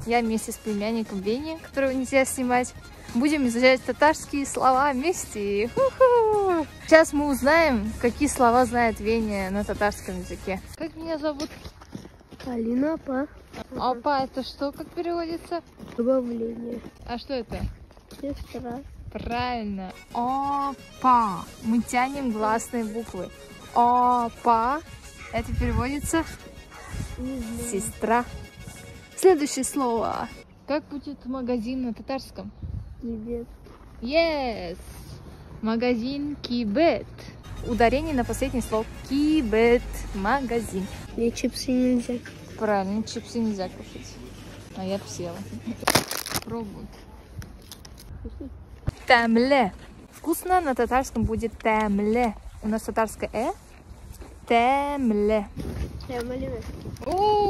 я вместе с племянником Вени, которого нельзя снимать, будем изучать татарские слова вместе. Ху-ху! Сейчас мы узнаем, какие слова знает Веня на татарском языке. Как меня зовут? Алина, Апа. Апа, это что, как переводится? Добавление. А что это? Сестра. Правильно. Опа. Мы тянем гласные буквы. Опа. Это переводится сестра. Следующее слово. Как будет магазин на татарском? Кибет. Yes. Магазин кибет. Ударение на последнее слово. Кибет. Магазин. Мне чипсы нельзя. Правильно, чипсы нельзя кушать. А я съела. Пробуй. Темле. Вкусно на татарском будет темле. У нас татарское темле. Я малина. О!